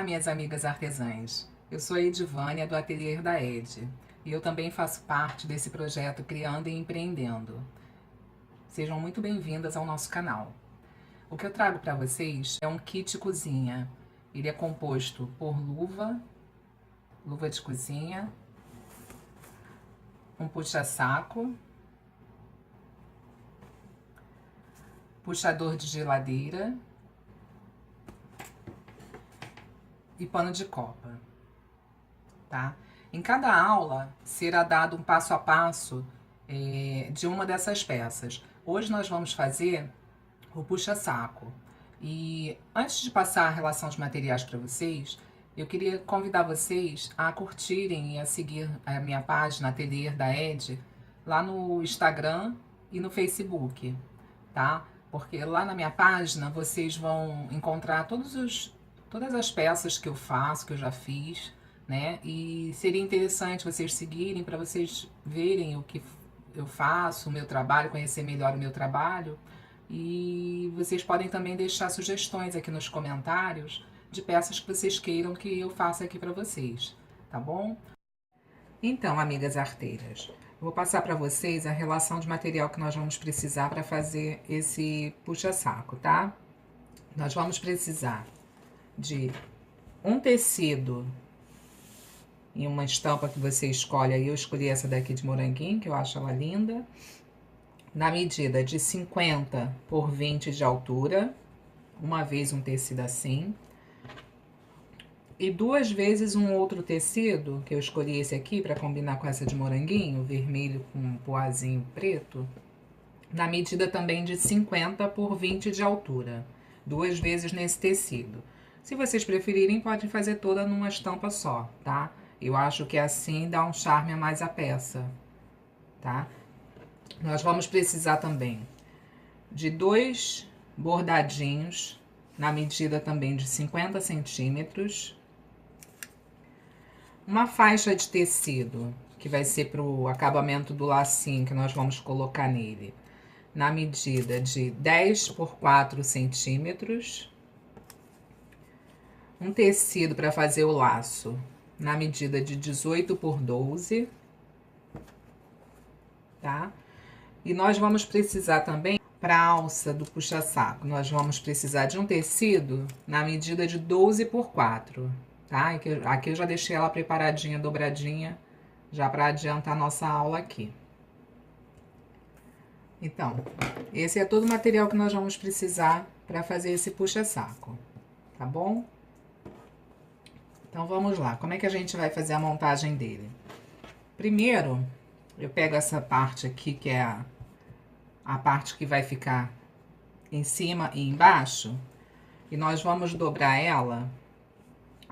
Olá, minhas amigas artesãs. Eu sou a Edivânia do Ateliê da Ed e eu também faço parte desse projeto Criando e Empreendendo. Sejam muito bem-vindas ao nosso canal. O que eu trago para vocês é um kit cozinha. Ele é composto por luva de cozinha, um puxa-saco, puxador de geladeira e pano de copa, tá? Em cada aula será dado um passo a passo de uma dessas peças. Hoje nós vamos fazer o puxa-saco. E antes de passar a relação de materiais para vocês, eu queria convidar vocês a curtirem e a seguir a minha página Ateliê da Ed lá no Instagram e no Facebook, tá? Porque lá na minha página vocês vão encontrar todas as peças que eu faço, que eu já fiz, né? E seria interessante vocês seguirem para vocês verem o que eu faço, o meu trabalho, conhecer melhor o meu trabalho. E vocês podem também deixar sugestões aqui nos comentários de peças que vocês queiram que eu faça aqui para vocês, tá bom? Então, amigas arteiras, vou passar para vocês a relação de material que nós vamos precisar para fazer esse puxa-saco, tá? Nós vamos precisar de um tecido em uma estampa que você escolhe. Aí eu escolhi essa daqui de moranguinho, que eu acho ela linda. Na medida de 50 por 20 de altura, uma vez um tecido assim. E 2 vezes um outro tecido, que eu escolhi esse aqui para combinar com essa de moranguinho, vermelho com um poazinho preto, na medida também de 50 por 20 de altura, 2 vezes nesse tecido. Se vocês preferirem, podem fazer toda numa estampa só, tá? Eu acho que assim dá um charme a mais à peça, tá? Nós vamos precisar também de 2 bordadinhos, na medida também de 50 centímetros. Uma faixa de tecido, que vai ser para o acabamento do lacinho que nós vamos colocar nele, na medida de 10 por 4 centímetros. Um tecido para fazer o laço, na medida de 18 por 12, tá? E nós vamos precisar também, para a alça do puxa-saco, nós vamos precisar de um tecido na medida de 12 por 4, tá? Aqui eu já deixei ela preparadinha, dobradinha, já para adiantar a nossa aula aqui. Então, esse é todo o material que nós vamos precisar para fazer esse puxa-saco, tá bom? Então, vamos lá. Como é que a gente vai fazer a montagem dele? Primeiro, eu pego essa parte aqui, que é a parte que vai ficar em cima e embaixo, e nós vamos dobrar ela.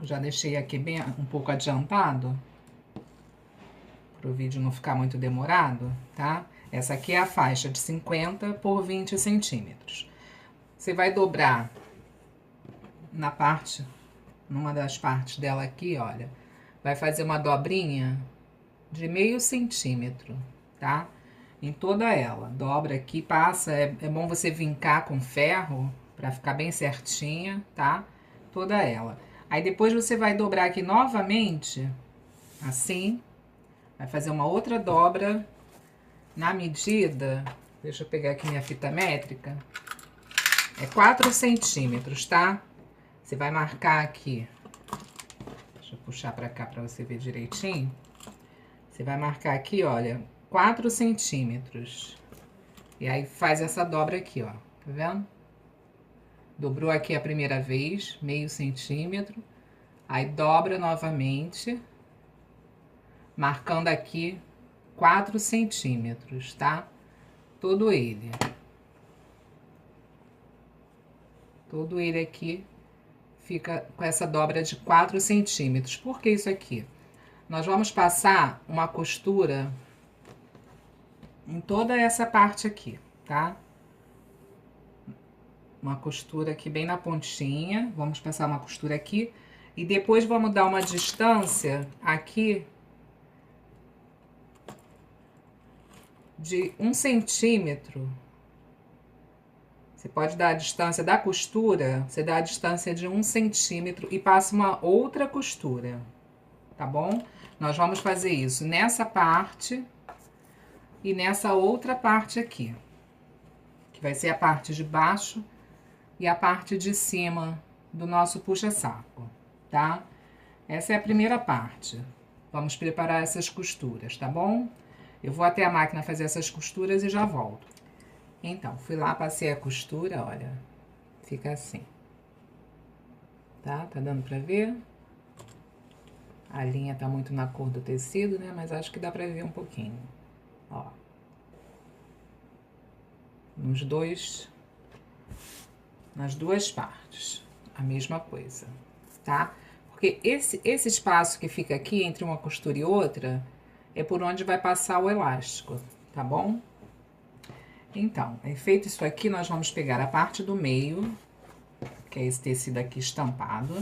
Eu já deixei aqui bem um pouco adiantado, para o vídeo não ficar muito demorado, tá? Essa aqui é a faixa de 50 por 20 centímetros. Você vai dobrar na parte, numa das partes dela aqui, olha, vai fazer uma dobrinha de meio centímetro, tá? Em toda ela. Dobra aqui, passa, é bom você vincar com ferro para ficar bem certinha, tá? Toda ela. Aí depois você vai dobrar aqui novamente, assim, vai fazer uma outra dobra na medida, deixa eu pegar aqui minha fita métrica, é 4 centímetros, tá? Você vai marcar aqui, deixa eu puxar pra cá pra você ver direitinho. Você vai marcar aqui, olha, 4 centímetros. E aí faz essa dobra aqui, ó, tá vendo? Dobrou aqui a primeira vez, meio centímetro. Aí dobra novamente, marcando aqui 4 centímetros, tá? Todo ele. Todo ele aqui fica com essa dobra de 4 centímetros. Por que isso aqui? Nós vamos passar uma costura em toda essa parte aqui, tá? Uma costura aqui bem na pontinha. Vamos passar uma costura aqui. E depois vamos dar uma distância aqui de 1 centímetro Você pode dar a distância da costura, você dá a distância de 1 centímetro e passa uma outra costura, tá bom? Nós vamos fazer isso nessa parte e nessa outra parte aqui, que vai ser a parte de baixo e a parte de cima do nosso puxa-saco, tá? Essa é a primeira parte. Vamos preparar essas costuras, tá bom? Eu vou até a máquina fazer essas costuras e já volto. Então, fui lá, passei a costura, olha, fica assim, tá? Tá dando pra ver? A linha tá muito na cor do tecido, né? Mas acho que dá pra ver um pouquinho, ó. Nas duas partes, a mesma coisa, tá? Porque esse espaço que fica aqui entre uma costura e outra é por onde vai passar o elástico, tá bom? Então, feito isso aqui, nós vamos pegar a parte do meio, que é esse tecido aqui estampado.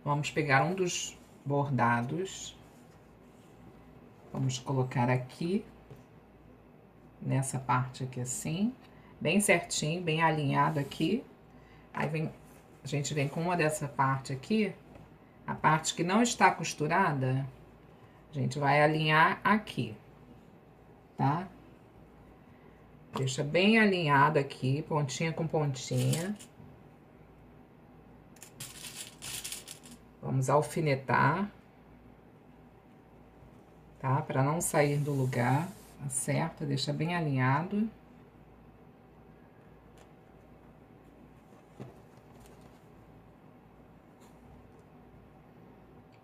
Vamos pegar um dos bordados. Vamos colocar aqui, nessa parte aqui assim, bem certinho, bem alinhado aqui. Aí a gente vem com uma dessa parte aqui, a parte que não está costurada, a gente vai alinhar aqui, tá? Deixa bem alinhado aqui, pontinha com pontinha. Vamos alfinetar, tá? Para não sair do lugar, acerta, deixa bem alinhado.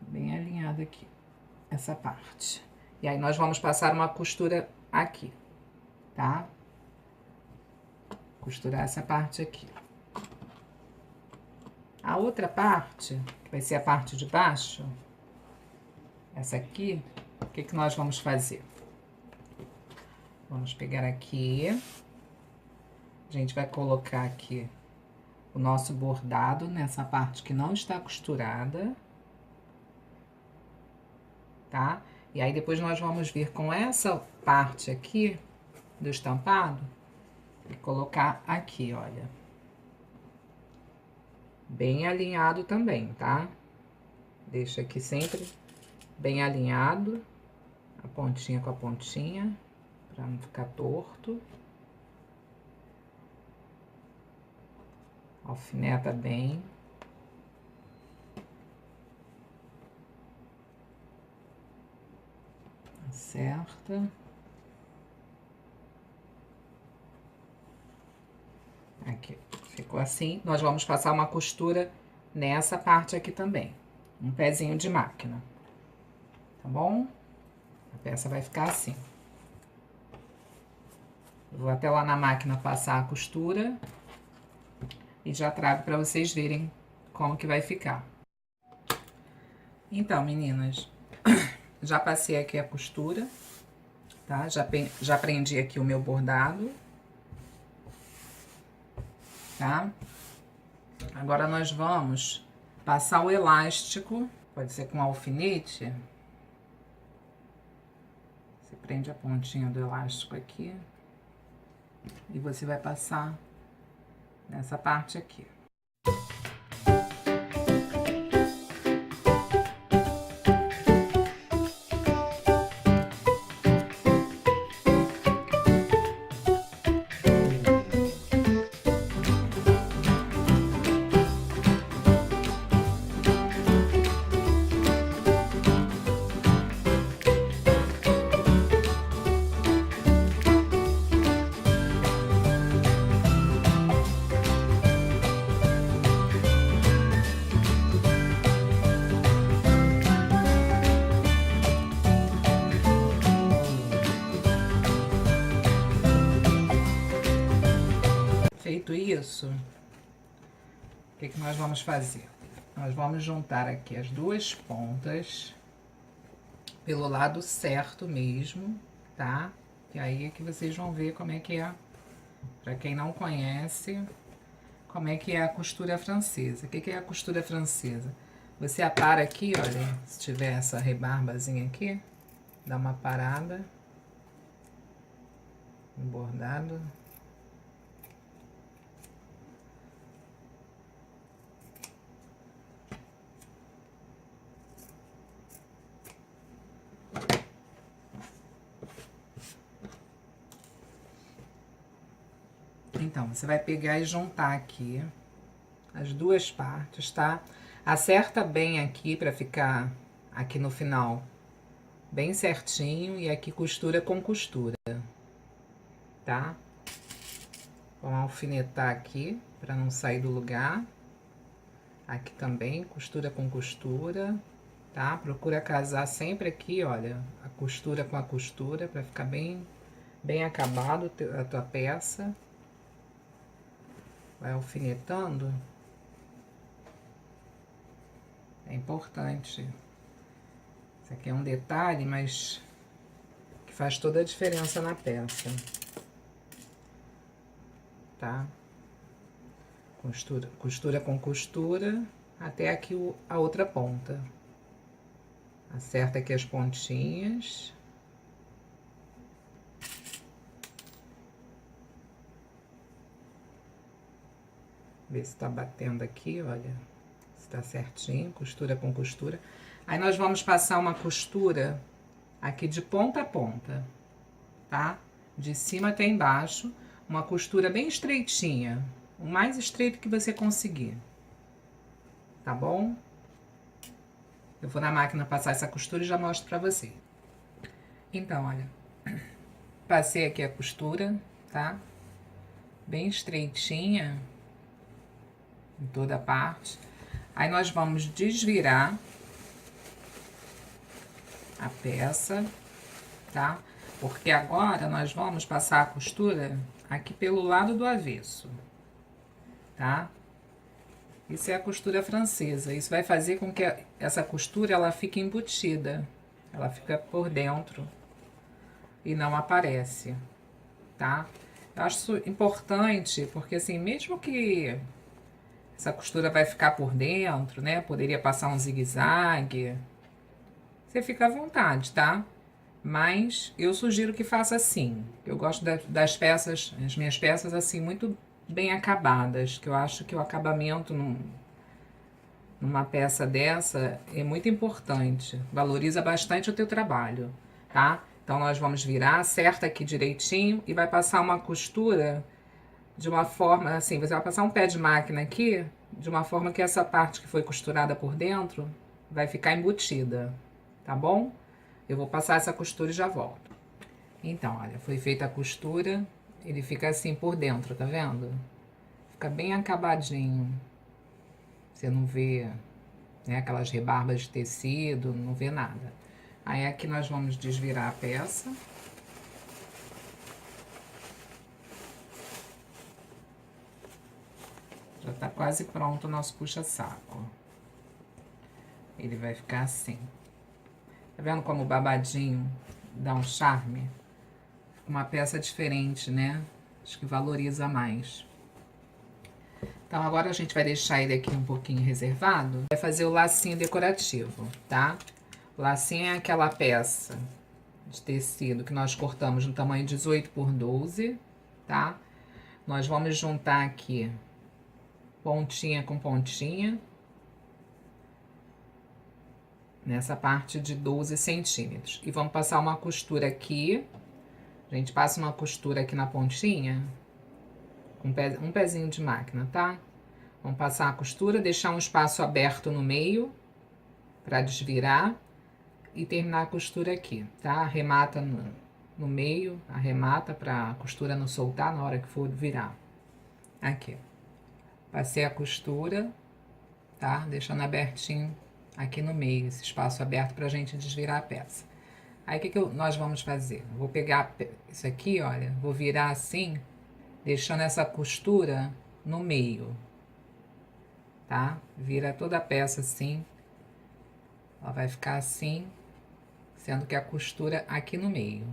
Bem alinhado aqui, essa parte. E aí, nós vamos passar uma costura aqui, tá? Costurar essa parte aqui. A outra parte, que vai ser a parte de baixo, essa aqui, o que que nós vamos fazer? Vamos pegar aqui, a gente vai colocar aqui o nosso bordado nessa parte que não está costurada, tá? E aí, depois nós vamos vir com essa parte aqui do estampado e colocar aqui, olha. Bem alinhado também, tá? Deixa aqui sempre bem alinhado, a pontinha com a pontinha, pra não ficar torto. Alfineta bem. Acerta. Aqui, ficou assim. Nós vamos passar uma costura nessa parte aqui também. Um pezinho de máquina. Tá bom? A peça vai ficar assim. Eu vou até lá na máquina passar a costura e já trago para vocês verem como que vai ficar. Então, meninas, já passei aqui a costura, tá? Já prendi aqui o meu bordado. Tá? Agora, nós vamos passar o elástico, pode ser com alfinete. Você prende a pontinha do elástico aqui e você vai passar nessa parte aqui. Feito isso, o que que nós vamos fazer? Nós vamos juntar aqui as duas pontas pelo lado certo mesmo, tá? E aí é que vocês vão ver como é que é, pra quem não conhece, como é que é a costura francesa. O que que é a costura francesa? Você apara aqui, olha, se tiver essa rebarbazinha aqui, dá uma parada no bordado. Então, você vai pegar e juntar aqui as duas partes, tá? Acerta bem aqui pra ficar aqui no final bem certinho e aqui costura com costura, tá? Vamos alfinetar aqui pra não sair do lugar. Aqui também, costura com costura, tá? Procura casar sempre aqui, olha, a costura com a costura pra ficar bem acabado a tua peça. Vai alfinetando. É importante. Isso aqui é um detalhe, mas que faz toda a diferença na peça. Tá? Costura com costura até aqui a outra ponta. Acerta aqui as pontinhas. Vê se tá batendo aqui, olha. Se tá certinho, costura com costura. Aí nós vamos passar uma costura aqui de ponta a ponta, tá? De cima até embaixo, uma costura bem estreitinha, o mais estreito que você conseguir, tá bom? Eu vou na máquina passar essa costura e já mostro pra você. Então, olha, passei aqui a costura, tá? Bem estreitinha em toda a parte. Aí nós vamos desvirar a peça, tá? Porque agora nós vamos passar a costura aqui pelo lado do avesso, tá? Isso é a costura francesa. Isso vai fazer com que essa costura ela fique embutida. Ela fica por dentro e não aparece, tá? Eu acho isso importante porque assim, mesmo que essa costura vai ficar por dentro, né? Poderia passar um zigue-zague. Você fica à vontade, tá? Mas eu sugiro que faça assim. Eu gosto das peças, as minhas peças assim, muito bem acabadas. Que eu acho que o acabamento numa peça dessa é muito importante. Valoriza bastante o teu trabalho, tá? Então, nós vamos virar, acerta aqui direitinho e vai passar uma costura de uma forma assim, você vai passar um pé de máquina aqui, de uma forma que essa parte que foi costurada por dentro vai ficar embutida, tá bom? Eu vou passar essa costura e já volto. Então, olha, foi feita a costura, ele fica assim por dentro, tá vendo? Fica bem acabadinho. Você não vê, né, aquelas rebarbas de tecido, não vê nada. Aí aqui nós vamos desvirar a peça. Já tá quase pronto o nosso puxa-saco. Ele vai ficar assim. Tá vendo como o babadinho dá um charme? Uma peça diferente, né? Acho que valoriza mais. Então, agora a gente vai deixar ele aqui um pouquinho reservado. Vai fazer o lacinho decorativo, tá? O lacinho é aquela peça de tecido que nós cortamos no tamanho 18 por 12, tá? Nós vamos juntar aqui pontinha com pontinha. Nessa parte de 12 centímetros. E vamos passar uma costura aqui. A gente passa uma costura aqui na pontinha. Um pezinho de máquina, tá? Vamos passar a costura, deixar um espaço aberto no meio. Pra desvirar. E terminar a costura aqui, tá? Arremata no meio. Arremata pra costura não soltar na hora que for virar. Aqui. Passei a costura, tá? Deixando abertinho aqui no meio, esse espaço aberto pra gente desvirar a peça. Aí, o que nós vamos fazer? Vou pegar isso aqui, olha, vou virar assim, deixando essa costura no meio, tá? Vira toda a peça assim, ela vai ficar assim, sendo que a costura aqui no meio,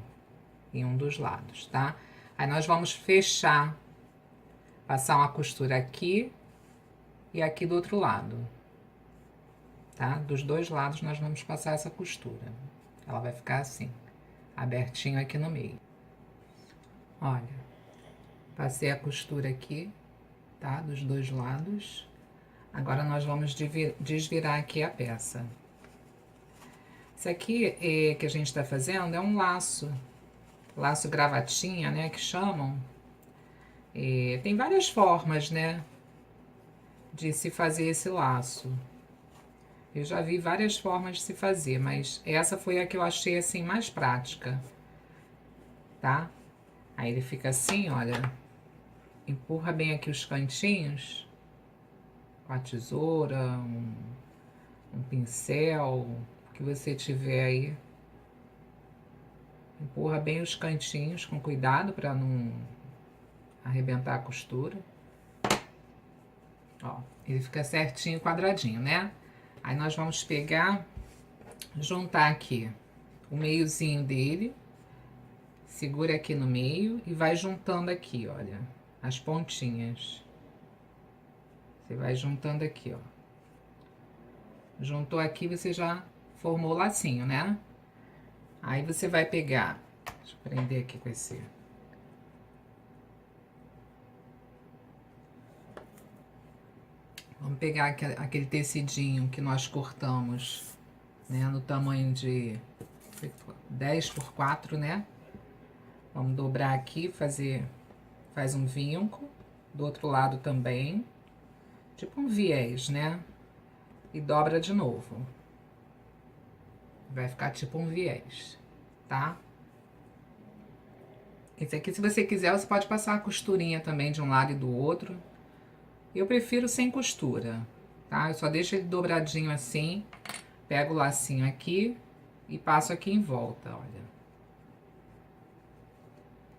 em um dos lados, tá? Aí, nós vamos fechar, passar uma costura aqui e aqui do outro lado. Tá? Dos dois lados nós vamos passar essa costura. Ela vai ficar assim, abertinho aqui no meio. Olha, passei a costura aqui, tá? Dos dois lados. Agora nós vamos desvirar aqui a peça. Isso aqui que a gente tá fazendo é um laço gravatinha, né, que chamam. Tem várias formas, né, de se fazer esse laço. Eu já vi várias formas de se fazer, mas essa foi a que eu achei assim mais prática, tá? Aí ele fica assim, olha, empurra bem aqui os cantinhos com a tesoura, um pincel, o que você tiver aí. Empurra bem os cantinhos com cuidado para não arrebentar a costura. Ó, ele fica certinho, quadradinho, né? Aí nós vamos pegar, juntar aqui o meiozinho dele, segura aqui no meio e vai juntando aqui, olha, as pontinhas. Você vai juntando aqui, ó. Juntou aqui, você já formou o lacinho, né? Aí você vai pegar, deixa eu prender aqui com esse... Vamos pegar aquele tecidinho que nós cortamos, né, no tamanho de 10 por 4, né? Vamos dobrar aqui, faz um vinco, do outro lado também, tipo um viés, né? E dobra de novo. Vai ficar tipo um viés, tá? Esse aqui, se você quiser, você pode passar a costurinha também de um lado e do outro. Eu prefiro sem costura, tá? Eu só deixo ele dobradinho assim, pego o lacinho aqui e passo aqui em volta, olha.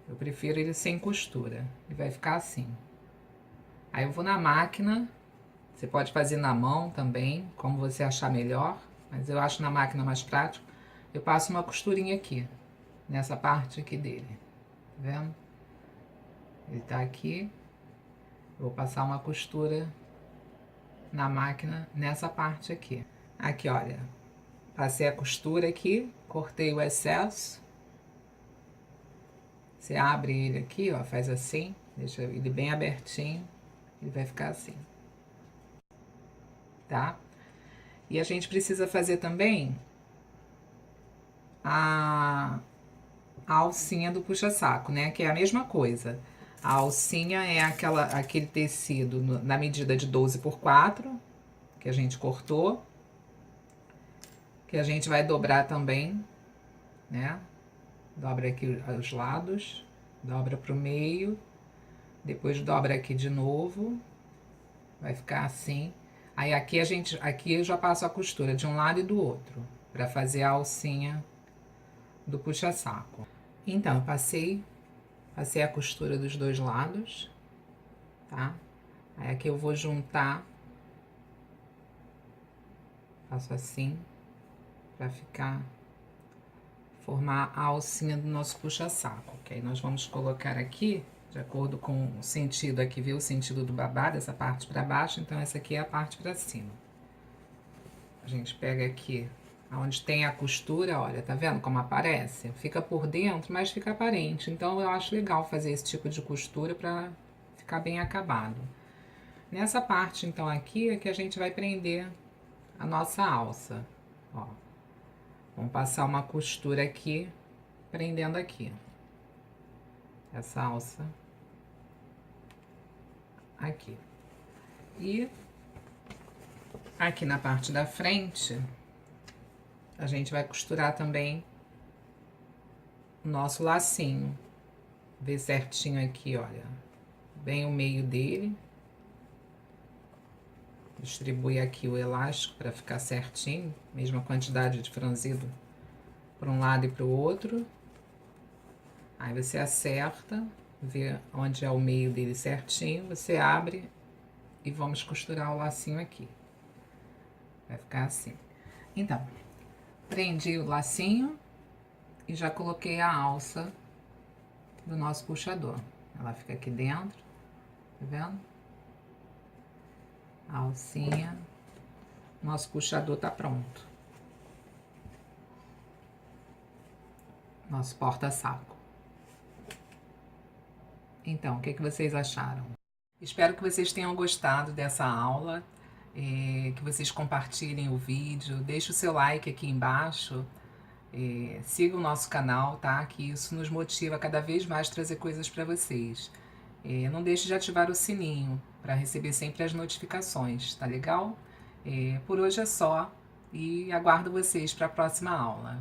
Eu prefiro ele sem costura, e vai ficar assim. Aí eu vou na máquina, você pode fazer na mão também, como você achar melhor, mas eu acho na máquina mais prático. Eu passo uma costurinha aqui, nessa parte aqui dele, tá vendo? Ele tá aqui. Vou passar uma costura na máquina nessa parte aqui. Aqui, olha, passei a costura aqui, cortei o excesso. Você abre ele aqui, ó, faz assim, deixa ele bem abertinho, ele vai ficar assim, tá? E a gente precisa fazer também a alcinha do puxa-saco, né? Que é a mesma coisa. A alcinha é aquele tecido na medida de 12 por 4, que a gente cortou, que a gente vai dobrar também, né? Dobra aqui os lados, dobra pro meio, depois dobra aqui de novo, vai ficar assim. Aí aqui aqui eu já passo a costura de um lado e do outro, para fazer a alcinha do puxa-saco. Então, eu passei a costura dos dois lados, tá? Aí aqui eu vou juntar, faço assim, pra formar a alcinha do nosso puxa-saco, que aí nós vamos colocar aqui, de acordo com o sentido aqui, viu? O sentido do babá, dessa parte pra baixo, então essa aqui é a parte pra cima. A gente pega aqui, onde tem a costura, olha, tá vendo como aparece? Fica por dentro, mas fica aparente, então eu acho legal fazer esse tipo de costura pra ficar bem acabado. Nessa parte, então, aqui é que a gente vai prender a nossa alça, ó. Vamos passar uma costura aqui, prendendo aqui. Essa alça. Aqui. E aqui na parte da frente, a gente vai costurar também o nosso lacinho. Ver certinho aqui, olha, bem o meio dele. Distribui aqui o elástico para ficar certinho, mesma quantidade de franzido para um lado e para o outro. Aí você acerta, vê onde é o meio dele certinho, você abre e vamos costurar o lacinho aqui. Vai ficar assim. Então, prendi o lacinho e já coloquei a alça do nosso puxador. Ela fica aqui dentro, tá vendo? A alcinha, nosso puxador tá pronto. Nosso porta-saco. Então, o que vocês acharam? Espero que vocês tenham gostado dessa aula, que vocês compartilhem o vídeo, deixe o seu like aqui embaixo, siga o nosso canal, tá? Que isso nos motiva a cada vez mais trazer coisas para vocês. Não deixe de ativar o sininho para receber sempre as notificações, tá legal? Por hoje é só e aguardo vocês para a próxima aula.